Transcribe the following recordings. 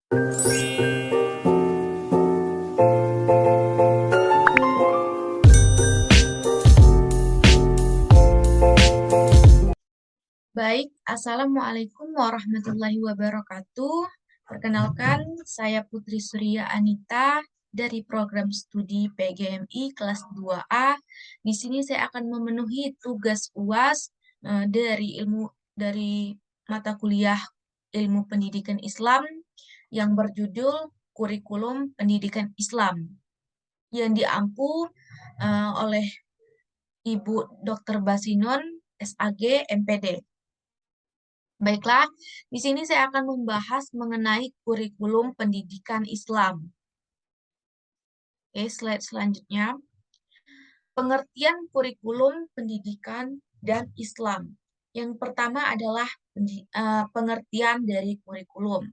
Baik, Assalamualaikum warahmatullahi wabarakatuh. Perkenalkan, saya Putri Surya Anita dari program studi PGMI kelas 2A. Di sini saya akan memenuhi tugas UAS dari mata kuliah Ilmu Pendidikan Islam yang berjudul Kurikulum Pendidikan Islam yang diampu oleh Ibu Dr. Basinon, SAG, MPD. Baiklah, di sini saya akan membahas mengenai kurikulum pendidikan Islam. Oke, slide selanjutnya. Pengertian kurikulum pendidikan dan Islam. Yang pertama adalah pengertian dari kurikulum.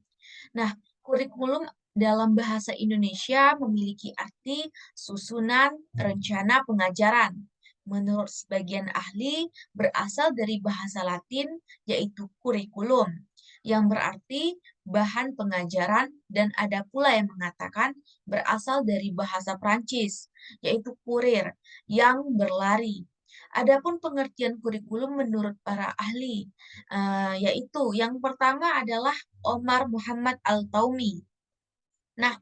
Nah, kurikulum dalam bahasa Indonesia memiliki arti susunan rencana pengajaran. Menurut sebagian ahli, berasal dari bahasa Latin, yaitu kurikulum, yang berarti bahan pengajaran, dan ada pula yang mengatakan berasal dari bahasa Prancis, yaitu kurir, yang berlari. Adapun pengertian kurikulum menurut para ahli, yaitu yang pertama adalah Omar Muhammad Al-Taumi. Nah,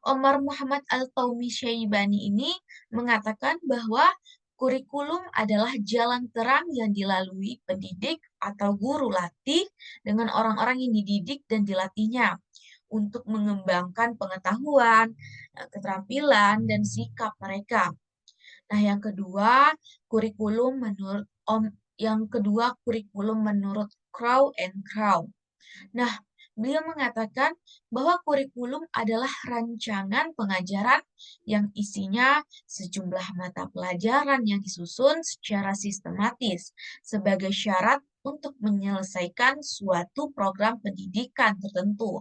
Omar Muhammad Al-Taumi Syaibani ini mengatakan bahwa kurikulum adalah jalan terang yang dilalui pendidik atau guru latih dengan orang-orang yang dididik dan dilatihnya untuk mengembangkan pengetahuan, keterampilan, dan sikap mereka. Nah, yang kedua kurikulum menurut Crow and Crow. Nah, beliau mengatakan bahwa kurikulum adalah rancangan pengajaran yang isinya sejumlah mata pelajaran yang disusun secara sistematis sebagai syarat untuk menyelesaikan suatu program pendidikan tertentu.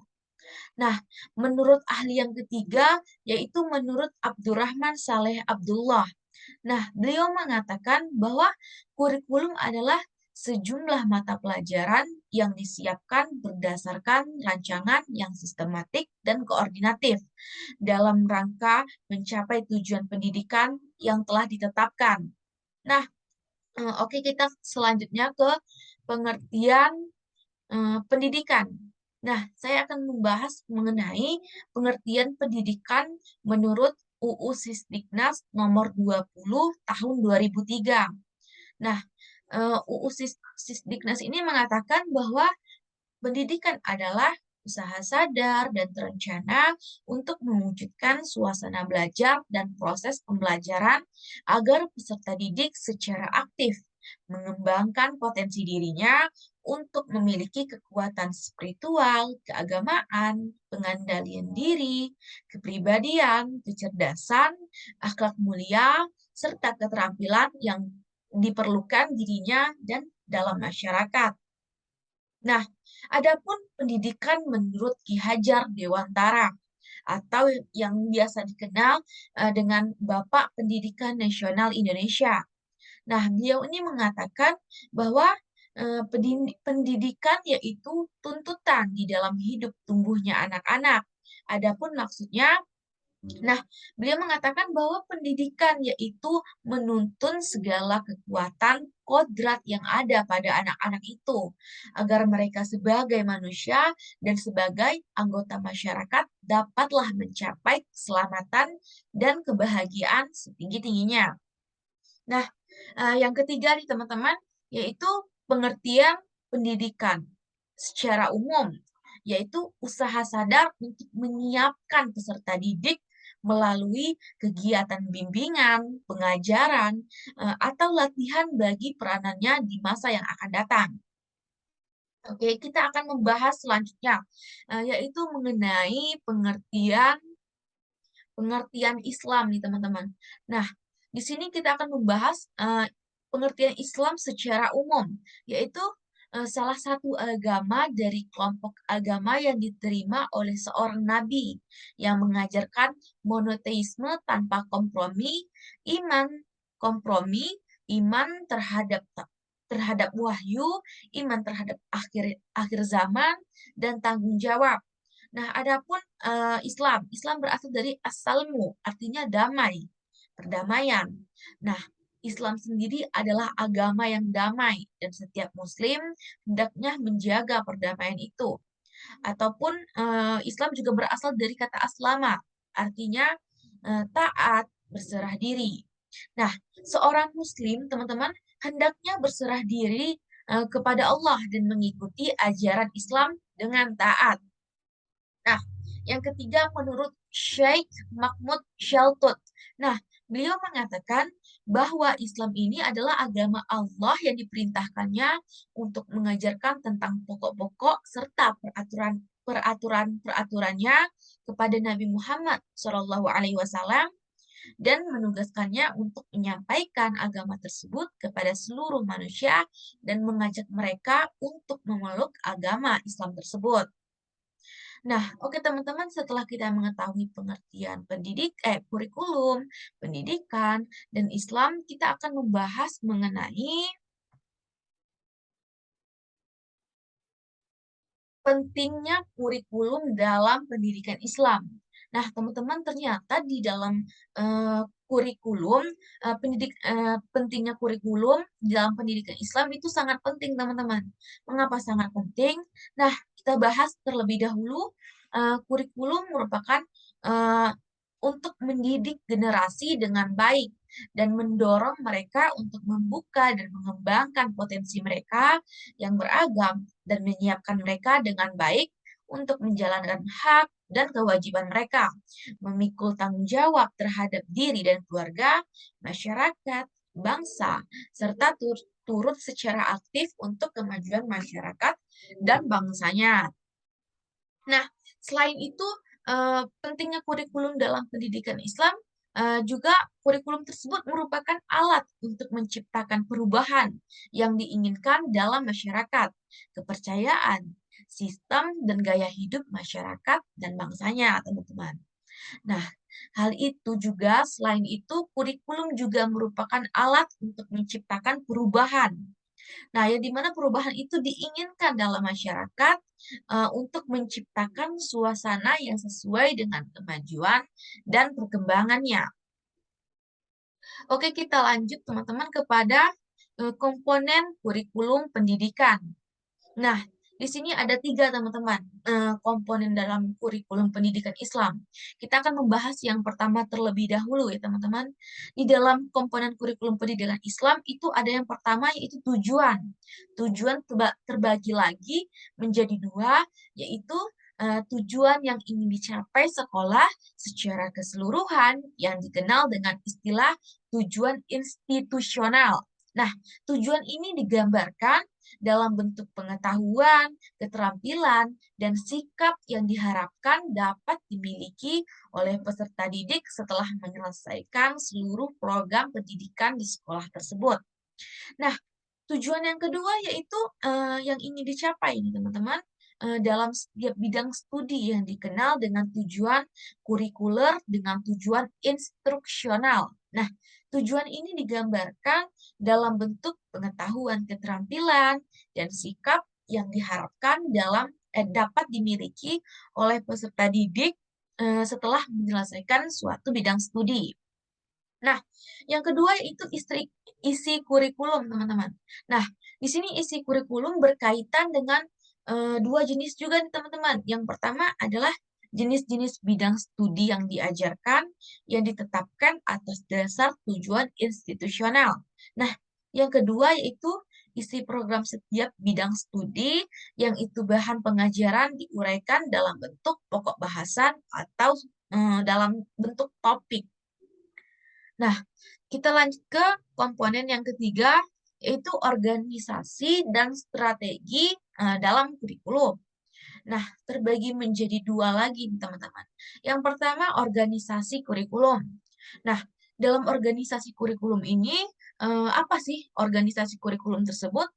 Nah, menurut ahli yang ketiga, yaitu menurut Abdurrahman Saleh Abdullah. Nah, beliau mengatakan bahwa kurikulum adalah sejumlah mata pelajaran yang disiapkan berdasarkan rancangan yang sistematik dan koordinatif dalam rangka mencapai tujuan pendidikan yang telah ditetapkan. Nah, oke, kita selanjutnya ke pengertian pendidikan. Nah, saya akan membahas mengenai pengertian pendidikan menurut UU Sisdiknas nomor 20 tahun 2003. Nah, UU Sisdiknas ini mengatakan bahwa pendidikan adalah usaha sadar dan terencana untuk mewujudkan suasana belajar dan proses pembelajaran agar peserta didik secara aktif mengembangkan potensi dirinya untuk memiliki kekuatan spiritual, keagamaan, pengendalian diri, kepribadian, kecerdasan, akhlak mulia, serta keterampilan yang diperlukan dirinya dan dalam masyarakat. Nah, adapun pendidikan menurut Ki Hajar Dewantara atau yang biasa dikenal dengan Bapak Pendidikan Nasional Indonesia. Nah, beliau ini mengatakan bahwa pendidikan yaitu tuntutan di dalam hidup tumbuhnya anak-anak. Adapun maksudnya, nah, beliau mengatakan bahwa pendidikan yaitu menuntun segala kekuatan kodrat yang ada pada anak-anak itu agar mereka sebagai manusia dan sebagai anggota masyarakat dapatlah mencapai keselamatan dan kebahagiaan setinggi-tingginya. Nah, yang ketiga nih teman-teman, yaitu pengertian pendidikan secara umum, yaitu usaha sadar untuk menyiapkan peserta didik melalui kegiatan bimbingan, pengajaran, atau latihan bagi peranannya di masa yang akan datang. Oke, kita akan membahas selanjutnya, yaitu mengenai pengertian Islam nih teman-teman. Nah, di sini kita akan membahas pengertian Islam secara umum, yaitu salah satu agama dari kelompok agama yang diterima oleh seorang nabi yang mengajarkan monoteisme tanpa iman kompromi, iman terhadap wahyu, iman terhadap akhir zaman, dan tanggung jawab. Nah, adapun Islam berasal dari as-salmu, artinya damai, perdamaian. Nah, Islam sendiri adalah agama yang damai dan setiap muslim hendaknya menjaga perdamaian itu. Ataupun Islam juga berasal dari kata aslama, artinya taat, berserah diri. Nah, seorang muslim, teman-teman, hendaknya berserah diri kepada Allah dan mengikuti ajaran Islam dengan taat. Nah, yang ketiga menurut Sheikh Mahmud Shaltut. Nah, beliau mengatakan bahwa Islam ini adalah agama Allah yang diperintahkannya untuk mengajarkan tentang pokok-pokok serta peraturan-peraturannya kepada Nabi Muhammad SAW dan menugaskannya untuk menyampaikan agama tersebut kepada seluruh manusia dan mengajak mereka untuk memeluk agama Islam tersebut. Nah, oke teman-teman, setelah kita mengetahui pengertian kurikulum, pendidikan, dan Islam, kita akan membahas mengenai pentingnya kurikulum dalam pendidikan Islam. Nah, teman-teman, ternyata di dalam kurikulum, pentingnya kurikulum di dalam pendidikan Islam itu sangat penting, teman-teman. Mengapa sangat penting? Nah, kita bahas terlebih dahulu, kurikulum merupakan eh, untuk mendidik generasi dengan baik dan mendorong mereka untuk membuka dan mengembangkan potensi mereka yang beragam dan menyiapkan mereka dengan baik untuk menjalankan hak dan kewajiban mereka, memikul tanggung jawab terhadap diri dan keluarga, masyarakat, bangsa, serta turut secara aktif untuk kemajuan masyarakat dan bangsanya. Nah, selain itu, pentingnya kurikulum dalam pendidikan Islam juga kurikulum tersebut merupakan alat untuk menciptakan perubahan yang diinginkan dalam masyarakat, kepercayaan, sistem, dan gaya hidup masyarakat dan bangsanya, teman-teman. Nah, hal itu juga, selain itu, kurikulum juga merupakan alat untuk menciptakan perubahan. Nah, yang dimana perubahan itu diinginkan dalam masyarakat untuk menciptakan suasana yang sesuai dengan kemajuan dan perkembangannya. Oke, kita lanjut teman-teman kepada komponen kurikulum pendidikan. Nah, di sini ada tiga teman-teman komponen dalam kurikulum pendidikan Islam. Kita akan membahas yang pertama terlebih dahulu ya teman-teman. Di dalam komponen kurikulum pendidikan Islam itu ada yang pertama yaitu tujuan. Tujuan terbagi lagi menjadi dua, yaitu tujuan yang ingin dicapai sekolah secara keseluruhan yang dikenal dengan istilah tujuan institusional. Nah, tujuan ini digambarkan dalam bentuk pengetahuan, keterampilan, dan sikap yang diharapkan dapat dimiliki oleh peserta didik setelah menyelesaikan seluruh program pendidikan di sekolah tersebut. Nah, tujuan yang kedua yaitu yang ingin dicapai ini teman-teman dalam setiap bidang studi yang dikenal dengan tujuan kurikuler dengan tujuan instruksional. Nah, tujuan ini digambarkan dalam bentuk pengetahuan, keterampilan, dan sikap yang diharapkan dapat dimiliki oleh peserta didik setelah menyelesaikan suatu bidang studi. Nah, yang kedua yaitu isi kurikulum, teman-teman. Nah, di sini isi kurikulum berkaitan dengan dua jenis juga nih, teman-teman. Yang pertama adalah jenis-jenis bidang studi yang diajarkan yang ditetapkan atas dasar tujuan institusional. Nah, yang kedua yaitu isi program setiap bidang studi yang itu bahan pengajaran diuraikan dalam bentuk pokok bahasan atau dalam bentuk topik. Nah, kita lanjut ke komponen yang ketiga, yaitu organisasi dan strategi dalam kurikulum. Nah, terbagi menjadi dua lagi, teman-teman. Yang pertama, organisasi kurikulum. Nah, dalam organisasi kurikulum ini, apa sih organisasi kurikulum tersebut?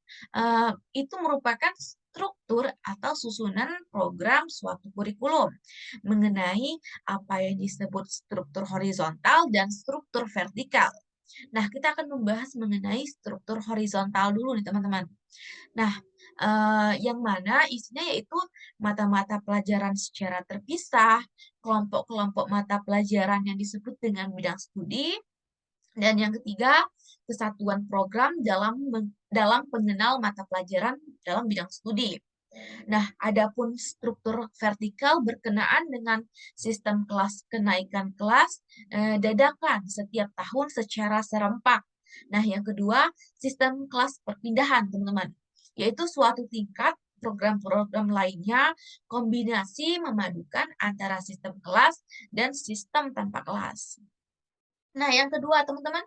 Itu merupakan struktur atau susunan program suatu kurikulum mengenai apa yang disebut struktur horizontal dan struktur vertikal. Nah, kita akan membahas mengenai struktur horizontal dulu nih, teman-teman. Nah, yang mana isinya yaitu mata-mata pelajaran secara terpisah, kelompok-kelompok mata pelajaran yang disebut dengan bidang studi, dan yang ketiga, kesatuan program dalam pengenal mata pelajaran dalam bidang studi. Nah, adapun struktur vertikal berkenaan dengan sistem kelas kenaikan kelas dadakan setiap tahun secara serempak. Nah, yang kedua, sistem kelas perpindahan, teman-teman, yaitu suatu tingkat program-program lainnya kombinasi memadukan antara sistem kelas dan sistem tanpa kelas. Nah, yang kedua, teman-teman,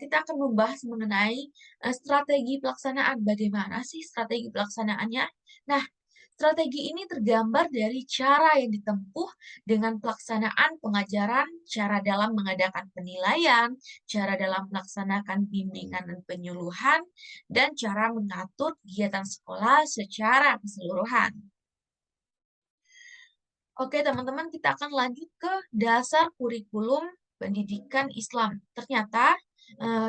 kita akan membahas mengenai strategi pelaksanaan. Bagaimana sih strategi pelaksanaannya? Nah, strategi ini tergambar dari cara yang ditempuh dengan pelaksanaan pengajaran, cara dalam mengadakan penilaian, cara dalam melaksanakan bimbingan dan penyuluhan, dan cara mengatur kegiatan sekolah secara keseluruhan. Oke, teman-teman, kita akan lanjut ke dasar kurikulum pendidikan Islam. Ternyata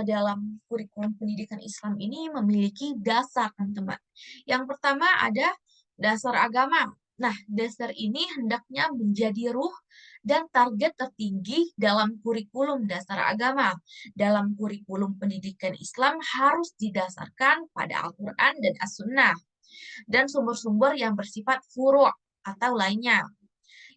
dalam kurikulum pendidikan Islam ini memiliki dasar, teman-teman. Yang pertama ada dasar agama. Nah, dasar ini hendaknya menjadi ruh dan target tertinggi dalam kurikulum dasar agama. Dalam kurikulum pendidikan Islam harus didasarkan pada Al-Quran dan As-Sunnah dan sumber-sumber yang bersifat furu' atau lainnya.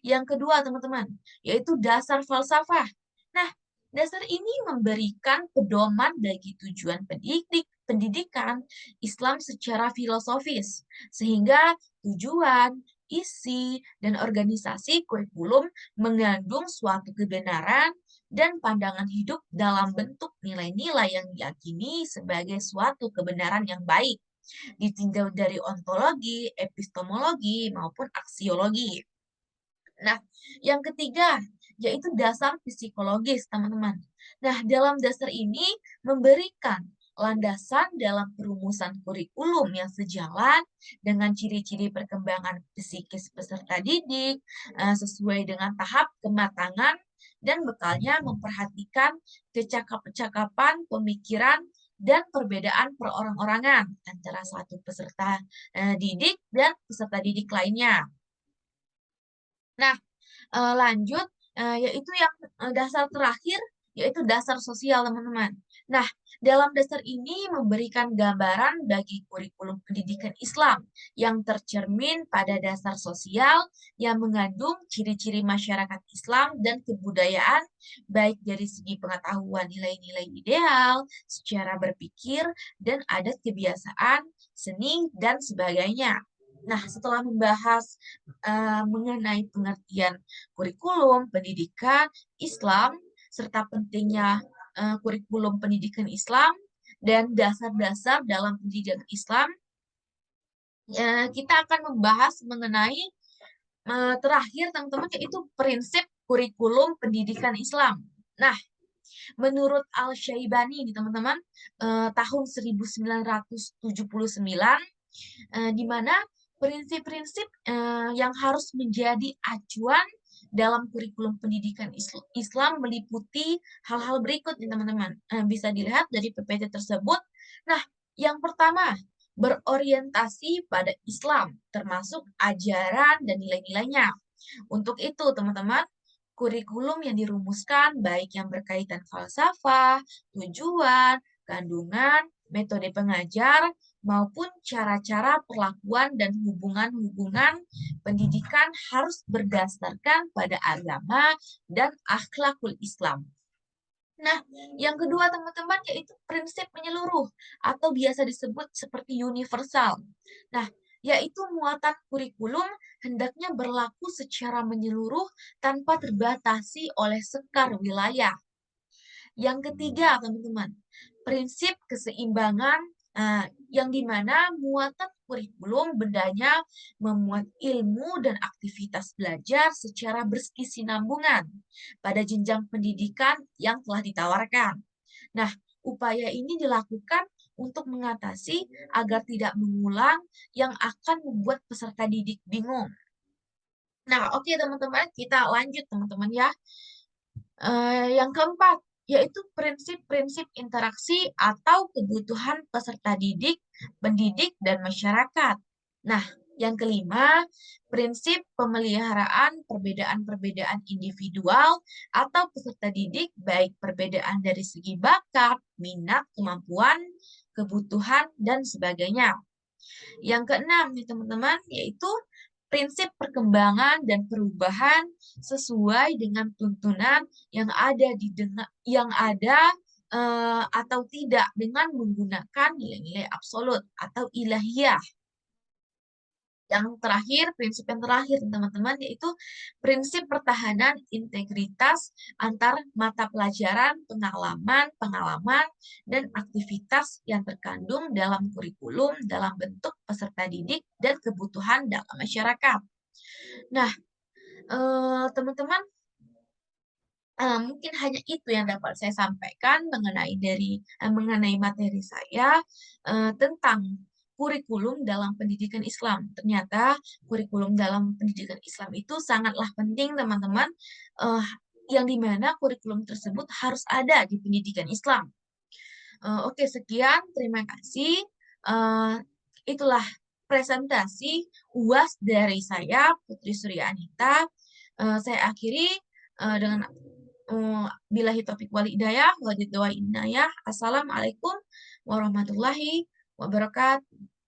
Yang kedua, teman-teman, yaitu dasar falsafah. Nah, dasar ini memberikan pedoman bagi tujuan pendidikan Islam secara filosofis, sehingga tujuan, isi, dan organisasi kurikulum mengandung suatu kebenaran dan pandangan hidup dalam bentuk nilai-nilai yang diyakini sebagai suatu kebenaran yang baik, ditinjau dari ontologi, epistemologi, maupun aksiologi. Nah, yang ketiga, yaitu dasar psikologis, teman-teman. Nah, dalam dasar ini memberikan landasan dalam perumusan kurikulum yang sejalan dengan ciri-ciri perkembangan psikis peserta didik, sesuai dengan tahap kematangan, dan bekalnya memperhatikan kecakapan pemikiran dan perbedaan perorang-orangan antara satu peserta didik dan peserta didik lainnya. Nah, lanjut, yaitu yang dasar terakhir, yaitu dasar sosial, teman-teman. Nah, dalam dasar ini memberikan gambaran bagi kurikulum pendidikan Islam yang tercermin pada dasar sosial yang mengandung ciri-ciri masyarakat Islam dan kebudayaan, baik dari segi pengetahuan nilai-nilai ideal, secara berpikir, dan adat kebiasaan, seni, dan sebagainya. Nah, setelah membahas mengenai pengertian kurikulum pendidikan Islam serta pentingnya kurikulum pendidikan Islam dan dasar-dasar dalam pendidikan Islam, kita akan membahas mengenai terakhir, teman-teman, yaitu prinsip kurikulum pendidikan Islam. Nah, menurut Al-Syaibani, teman-teman, tahun 1979, di mana prinsip-prinsip yang harus menjadi acuan dalam kurikulum pendidikan Islam meliputi hal-hal berikut nih, teman-teman. Bisa dilihat dari PPT tersebut. Nah, yang pertama, berorientasi pada Islam, termasuk ajaran dan nilai-nilainya. Untuk itu, teman-teman, kurikulum yang dirumuskan baik yang berkaitan falsafah, tujuan, kandungan, metode pengajar, maupun cara-cara perlakuan dan hubungan-hubungan pendidikan harus berdasarkan pada agama dan akhlakul Islam. Nah, yang kedua, teman-teman, yaitu prinsip menyeluruh atau biasa disebut seperti universal. Nah, yaitu muatan kurikulum hendaknya berlaku secara menyeluruh tanpa terbatasi oleh sekar wilayah. Yang ketiga, teman-teman, prinsip keseimbangan yang dimana muatan kurikulum bendanya memuat ilmu dan aktivitas belajar secara berkesinambungan pada jenjang pendidikan yang telah ditawarkan. Nah, upaya ini dilakukan untuk mengatasi agar tidak mengulang yang akan membuat peserta didik bingung. Nah, oke, teman-teman, kita lanjut, teman-teman, ya. Yang keempat, yaitu prinsip-prinsip interaksi atau kebutuhan peserta didik, pendidik, dan masyarakat. Nah, yang kelima, prinsip pemeliharaan perbedaan-perbedaan individual atau peserta didik, baik perbedaan dari segi bakat, minat, kemampuan, kebutuhan, dan sebagainya. Yang keenam nih teman-teman, yaitu prinsip perkembangan dan perubahan sesuai dengan tuntunan yang ada atau tidak dengan menggunakan nilai-nilai absolut atau ilahiyah. Yang terakhir, prinsip yang terakhir teman-teman, yaitu prinsip pertahanan integritas antar mata pelajaran, pengalaman, dan aktivitas yang terkandung dalam kurikulum dalam bentuk peserta didik dan kebutuhan dalam masyarakat. Nah, teman-teman, mungkin hanya itu yang dapat saya sampaikan mengenai materi saya tentang kurikulum dalam pendidikan Islam. Ternyata kurikulum dalam pendidikan Islam itu sangatlah penting, teman-teman, yang dimana kurikulum tersebut harus ada di pendidikan Islam. Oke, sekian. Terima kasih. Eh, itulah presentasi UAS dari saya, Putri Surya Anita. Saya akhiri dengan billahi taufiq wal hidayah wa inayah. Assalamualaikum warahmatullahi wabarakatuh.